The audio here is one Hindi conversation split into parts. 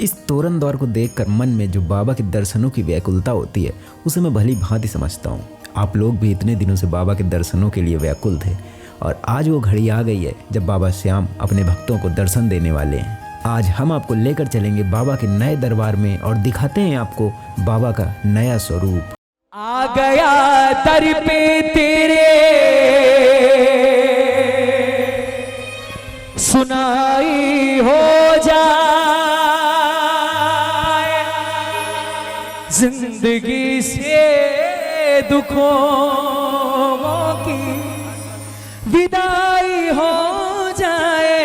इस तोरण द्वार को देखकर मन में जो बाबा के दर्शनों की व्याकुलता होती है उसे मैं भली भांति समझता हूँ। आप लोग भी इतने दिनों से बाबा के दर्शनों के लिए व्याकुल थे और आज वो घड़ी आ गई है जब बाबा श्याम अपने भक्तों को दर्शन देने वाले हैं। आज हम आपको लेकर चलेंगे बाबा के नए दरबार में और दिखाते हैं आपको बाबा का नया स्वरूप। आ गया दर पे तेरे सुनाई हो जाए, जिंदगी से दुखों की विदाई हो जाए।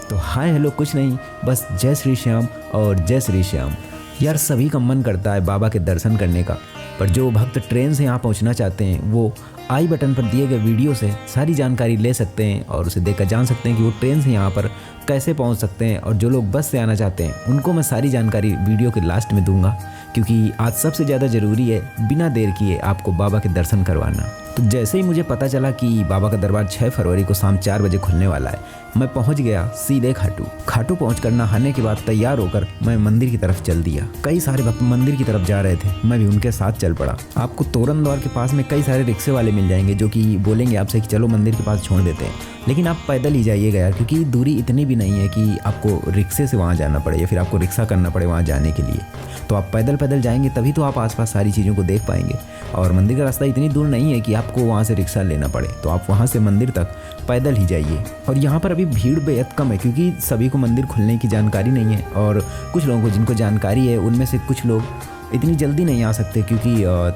तो हाय हेलो कुछ नहीं, बस जय श्री श्याम और जय श्री श्याम। यार सभी का मन करता है बाबा के दर्शन करने का, पर जो भक्त ट्रेन से यहाँ पहुँचना चाहते हैं वो आई बटन पर दिए गए वीडियो से सारी जानकारी ले सकते हैं और उसे देखकर जान सकते हैं कि वो ट्रेन से यहाँ पर कैसे पहुँच सकते हैं। और जो लोग बस से आना चाहते हैं उनको मैं सारी जानकारी वीडियो के लास्ट में दूंगा, क्योंकि आज सबसे ज़्यादा ज़रूरी है बिना देर किए आपको बाबा के दर्शन करवाना। तो जैसे ही मुझे पता चला कि बाबा का दरबार 6 फरवरी को शाम 4 बजे खुलने वाला है, मैं पहुंच गया सीधे खाटू पहुंचकर नहाने के बाद तैयार होकर मैं मंदिर की तरफ चल दिया। कई सारे भक्त मंदिर की तरफ जा रहे थे, मैं भी उनके साथ चल पड़ा। आपको तोरण द्वार के पास में कई सारे रिक्शे वाले मिल जाएंगे जो कि बोलेंगे आपसे कि चलो मंदिर के पास छोड़ देते हैं, लेकिन आप पैदल ही जाइएगा यार, क्योंकि दूरी इतनी भी नहीं है कि आपको रिक्शे से वहाँ जाना पड़े या फिर आपको रिक्शा करना पड़े वहाँ जाने के लिए। तो आप पैदल जाएंगे तभी तो आप आसपास सारी चीज़ों को देख पाएंगे। और मंदिर का रास्ता इतनी दूर नहीं है कि आपको वहाँ से रिक्शा लेना पड़े, तो आप वहाँ से मंदिर तक पैदल ही जाइए। और यहाँ पर अभी भीड़ बेहद कम है, क्योंकि सभी को मंदिर खुलने की जानकारी नहीं है और कुछ लोगों को जिनको जानकारी है उनमें से कुछ लोग इतनी जल्दी नहीं आ सकते, क्योंकि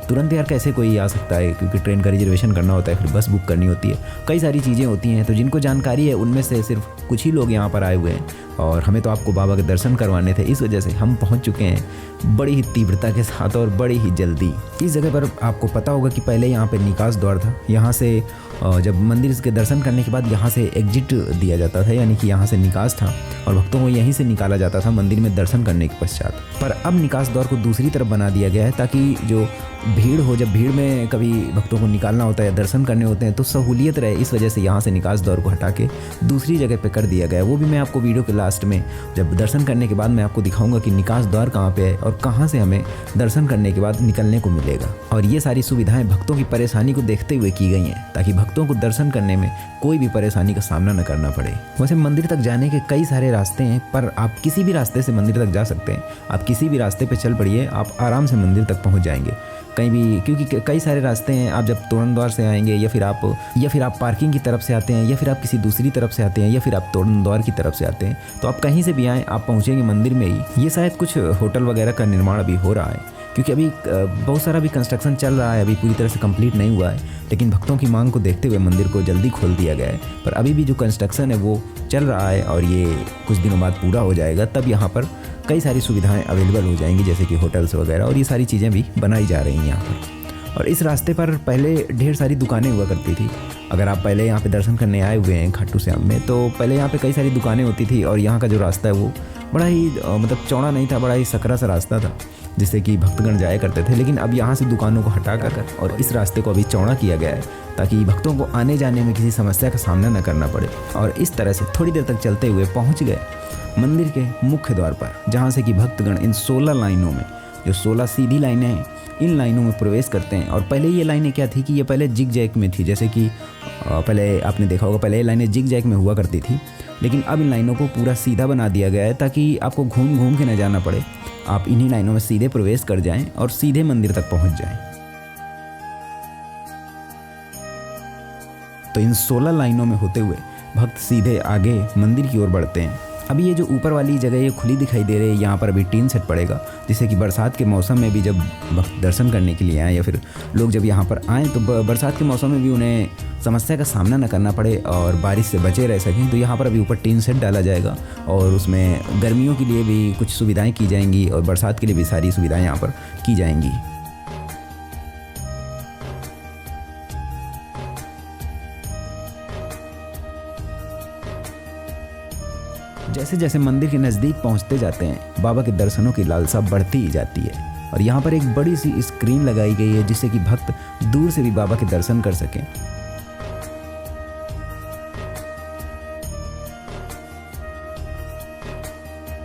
तुरंत यार कैसे कोई आ सकता है, क्योंकि ट्रेन का रिजर्वेशन करना होता है, फिर बस बुक करनी होती है, कई सारी चीज़ें होती हैं। तो जिनको जानकारी है उनमें से सिर्फ कुछ ही लोग यहाँ पर आए हुए हैं और हमें तो आपको बाबा के दर्शन करवाने थे, इस वजह से हम पहुँच चुके हैं बड़ी ही तीव्रता के साथ और बड़ी ही जल्दी। इस जगह पर आपको पता होगा कि पहले यहाँ पर निकास द्वार था। यहाँ से जब मंदिर के दर्शन करने के बाद यहाँ से एग्जिट दिया जाता था, यानी कि यहाँ से निकास था और भक्तों को यहीं से निकाला जाता था मंदिर में दर्शन करने के पश्चात। पर अब निकास द्वार को दूसरी तरफ बना दिया गया है ताकि जो भीड़ हो, जब भीड़ में कभी भक्तों को निकालना होता है या दर्शन करने होते हैं तो सहूलियत रहे, इस वजह से यहाँ से निकास द्वार को हटा के दूसरी जगह पे कर दिया गया है। वो भी मैं आपको वीडियो के लास्ट में जब दर्शन करने के बाद मैं आपको दिखाऊंगा कि निकास द्वार कहाँ पे है और कहाँ से हमें दर्शन करने के बाद निकलने को मिलेगा। और ये सारी सुविधाएं भक्तों की परेशानी को देखते हुए की गई हैं ताकि भक्तों को दर्शन करने में कोई भी परेशानी का सामना न करना पड़े। वैसे मंदिर तक जाने के कई सारे रास्ते हैं, पर आप किसी भी रास्ते से मंदिर तक जा सकते हैं। आप किसी भी रास्ते पे चल पड़िए, आप आराम से मंदिर तक पहुंच जाएंगे कहीं भी, क्योंकि कई सारे रास्ते हैं। आप जब तोरण द्वार से आएंगे या फिर आप पार्किंग की तरफ से आते हैं या फिर आप किसी दूसरी तरफ से आते हैं या फिर आप तोरण द्वार की तरफ से आते हैं, तो आप कहीं से भी आएँ आप पहुँचेंगे मंदिर में ही। ये शायद कुछ होटल वगैरह का निर्माण अभी हो रहा है, क्योंकि अभी बहुत सारा भी कंस्ट्रक्शन चल रहा है, अभी पूरी तरह से कंप्लीट नहीं हुआ है, लेकिन भक्तों की मांग को देखते हुए मंदिर को जल्दी खोल दिया गया है। पर अभी भी जो कंस्ट्रक्शन है वो चल रहा है और ये कुछ दिनों बाद पूरा हो जाएगा, तब यहाँ पर कई सारी सुविधाएं अवेलेबल हो जाएंगी, जैसे कि होटल्स वगैरह, और ये सारी चीज़ें भी बनाई जा रही हैं यहाँ पर। और इस रास्ते पर पहले ढेर सारी दुकानें हुआ करती थी। अगर आप पहले यहाँ पे दर्शन करने आए हुए हैं खाटू श्याम में, तो पहले यहाँ पे कई सारी दुकानें होती थी और यहाँ का जो रास्ता है वो बड़ा ही मतलब चौड़ा नहीं था, बड़ा ही सकरा सा रास्ता था जिससे कि भक्तगण जाया करते थे। लेकिन अब यहाँ से दुकानों को हटा कर और इस रास्ते को अभी चौड़ा किया गया है ताकि भक्तों को आने जाने में किसी समस्या का सामना न करना पड़े। और इस तरह से थोड़ी देर तक चलते हुए पहुँच गए मंदिर के मुख्य द्वार पर, जहाँ से कि भक्तगण इन 16 लाइनों में, जो 16 सीधी लाइनें हैं, इन लाइनों में प्रवेश करते हैं। और पहले ये लाइनें क्या थी कि ये पहले जिग जैग में थी, जैसे कि पहले आपने देखा होगा पहले ये लाइनें जिग जैग में हुआ करती थी, लेकिन अब इन लाइनों को पूरा सीधा बना दिया गया है ताकि आपको घूम घूम के न जाना पड़े। आप इन्हीं लाइनों में सीधे प्रवेश कर जाएं और सीधे मंदिर तक पहुंच जाएं। तो इन 16 लाइनों में होते हुए भक्त सीधे आगे मंदिर की ओर बढ़ते हैं। अभी ये जो ऊपर वाली जगह ये खुली दिखाई दे रही है, यहाँ पर अभी टीन सेट पड़ेगा, जिससे कि बरसात के मौसम में भी जब भक्त दर्शन करने के लिए आएँ या फिर लोग जब यहाँ पर आएँ तो बरसात के मौसम में भी उन्हें समस्या का सामना न करना पड़े और बारिश से बचे रह सकें। तो यहाँ पर अभी ऊपर टीन सेट डाला जाएगा और उसमें गर्मियों के लिए भी कुछ सुविधाएँ की जाएंगी और बरसात के लिए भी सारी सुविधाएँ यहाँ पर की जाएंगी। जैसे जैसे मंदिर के नज़दीक पहुंचते जाते हैं बाबा के दर्शनों की लालसा बढ़ती ही जाती है और यहाँ पर एक बड़ी सी स्क्रीन लगाई गई है जिससे कि भक्त दूर से भी बाबा के दर्शन कर सकें।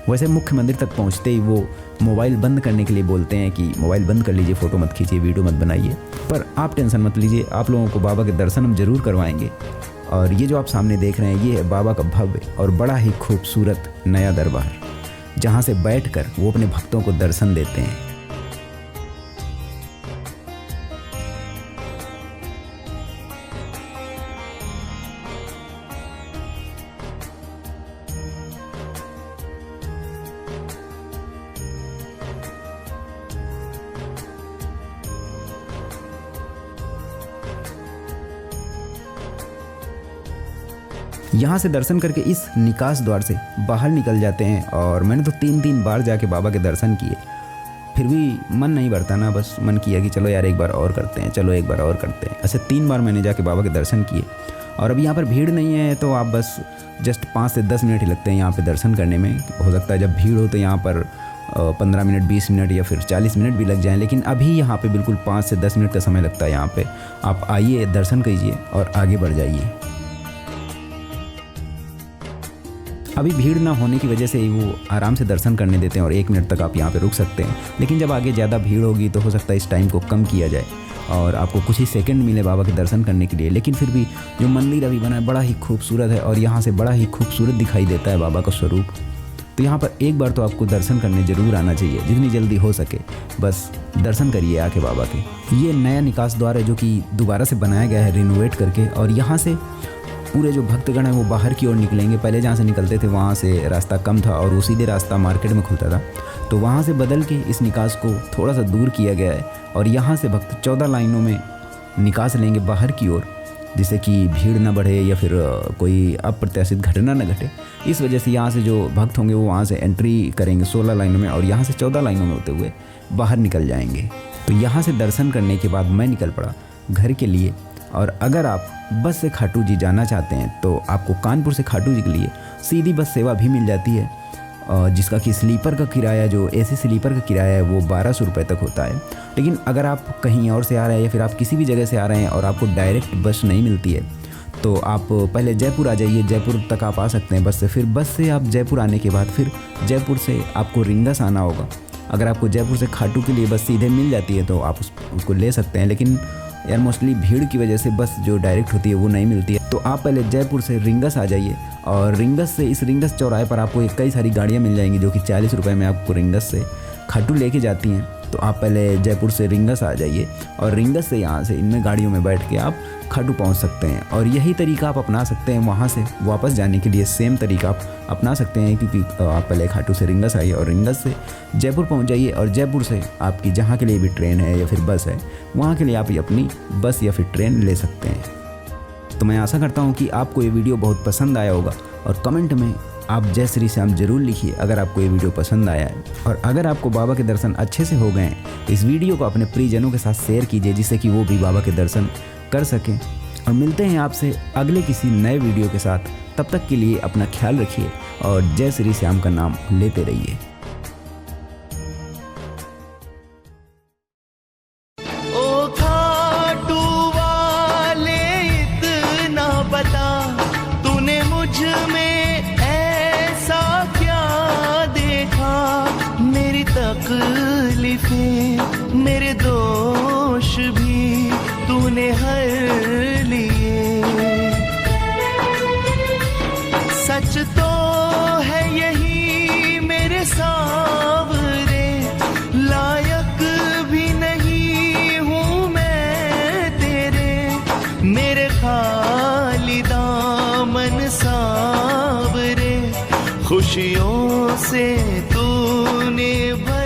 वैसे मुख्य मंदिर तक पहुंचते ही वो मोबाइल बंद करने के लिए बोलते हैं कि मोबाइल बंद कर लीजिए, फ़ोटो मत खींचिए, वीडियो मत बनाइए। पर आप टेंशन मत लीजिए, आप लोगों को बाबा के दर्शन हम ज़रूर करवाएंगे। और ये जो आप सामने देख रहे हैं, ये है बाबा का भव्य और बड़ा ही खूबसूरत नया दरबार, जहाँ से बैठकर वो अपने भक्तों को दर्शन देते हैं। यहाँ से दर्शन करके इस निकास द्वार से बाहर निकल जाते हैं। और मैंने तो 3 बार जाके बाबा के दर्शन किए, फिर भी मन नहीं भरता ना, बस मन किया कि चलो यार एक बार और करते हैं, चलो एक बार और करते हैं। ऐसे 3 बार मैंने जाके बाबा के दर्शन किए। और अभी यहाँ पर भीड़ नहीं है, तो आप बस जस्ट 5 से 10 मिनट ही लगते हैं यहाँ पे दर्शन करने में। हो सकता है जब भीड़ हो तो यहाँ पर 15 मिनट, 20 मिनट या फिर 40 मिनट भी लग जाएं, लेकिन अभी यहाँ पे बिल्कुल 5 से 10 मिनट का समय लगता है यहाँ पे। आप आइए, दर्शन कीजिए और आगे बढ़ जाइए। अभी भीड़ ना होने की वजह से ही वो आराम से दर्शन करने देते हैं और 1 मिनट तक आप यहाँ पे रुक सकते हैं। लेकिन जब आगे ज़्यादा भीड़ होगी तो हो सकता है इस टाइम को कम किया जाए और आपको कुछ ही सेकंड मिले बाबा के दर्शन करने के लिए। लेकिन फिर भी जो मंदिर अभी बना है बड़ा ही खूबसूरत है और यहाँ से बड़ा ही खूबसूरत दिखाई देता है बाबा का स्वरूप। तो यहाँ पर एक बार तो आपको दर्शन करने ज़रूर आना चाहिए, जितनी जल्दी हो सके बस दर्शन करिए आके बाबा के। ये नया निकास द्वार है जो कि दोबारा से बनाया गया है रिनोवेट करके। और यहाँ से पूरे जो भक्तगण हैं वो बाहर की ओर निकलेंगे। पहले जहाँ से निकलते थे वहाँ से रास्ता कम था और वो सीधे रास्ता मार्केट में खुलता था, तो वहाँ से बदल के इस निकास को थोड़ा सा दूर किया गया है। और यहाँ से भक्त 14 लाइनों में निकास लेंगे बाहर की ओर, जिससे कि भीड़ ना बढ़े या फिर कोई अप्रत्याशित घटना न घटे। इस वजह से यहाँ से जो भक्त होंगे वो वहाँ से एंट्री करेंगे 16 लाइनों में और यहाँ से 14 लाइनों में होते हुए बाहर निकल जाएंगे। तो यहाँ से दर्शन करने के बाद मैं निकल पड़ा घर के लिए। और अगर आप बस से खाटू जी जाना चाहते हैं तो आपको कानपुर से खाटू जी के लिए सीधी बस सेवा भी मिल जाती है, जिसका कि स्लीपर का किराया, जो एसी स्लीपर का किराया है वो 1200 रुपये तक होता है। लेकिन अगर आप कहीं और से आ रहे हैं या फिर आप किसी भी जगह से आ रहे हैं और आपको डायरेक्ट बस नहीं मिलती है तो आप पहले जयपुर आ जाइए, जयपुर तक आप आ सकते हैं बस से। फिर बस से आप जयपुर आने के बाद फिर जयपुर से आपको रिंगस आना होगा। अगर आपको जयपुर से खाटू के लिए बस सीधे मिल जाती है तो आप उसको ले सकते हैं, लेकिन यार मोस्टली भीड़ की वजह से बस जो डायरेक्ट होती है वो नहीं मिलती है। तो आप पहले जयपुर से रिंगस आ जाइए और रिंगस से इस रिंगस चौराहे पर आपको कई सारी गाड़ियाँ मिल जाएंगी जो कि 40 रुपये में आपको रिंगस से खाटू लेके जाती हैं। तो आप पहले जयपुर से रिंगस आ जाइए और रिंगस से यहाँ से इनमें गाड़ियों में बैठ के आप खाटू पहुँच सकते हैं। और यही तरीका आप अपना सकते हैं वहाँ से वापस जाने के लिए, सेम तरीका आप अपना सकते हैं, क्योंकि आप पहले खाटू से रिंगस आइए और रिंगस से जयपुर पहुँच जाइए और जयपुर से आपकी जहाँ के लिए भी ट्रेन है या फिर बस है वहाँ के लिए आप अपनी बस या फिर ट्रेन ले सकते हैं। तो मैं आशा करता हूँ कि आपको ये वीडियो बहुत पसंद आया होगा और कमेंट में आप जय श्री श्याम जरूर लिखिए अगर आपको ये वीडियो पसंद आया है। और अगर आपको बाबा के दर्शन अच्छे से हो गए हैं तो इस वीडियो को अपने प्रियजनों के साथ शेयर कीजिए, जिससे कि वो भी बाबा के दर्शन कर सकें। और मिलते हैं आपसे अगले किसी नए वीडियो के साथ। तब तक के लिए अपना ख्याल रखिए और जय श्री श्याम का नाम लेते रहिए। ओ खाटू वाले इतना बता, तूने मुझ में ऐसा क्या देखा, मेरी तकलीफें मेरे दोष भी तूने हर लिए। सच तो है यही मेरे सावरे, लायक भी नहीं हूँ मैं तेरे, मेरे खाली दामन सावरे, खुशियों से तूने भर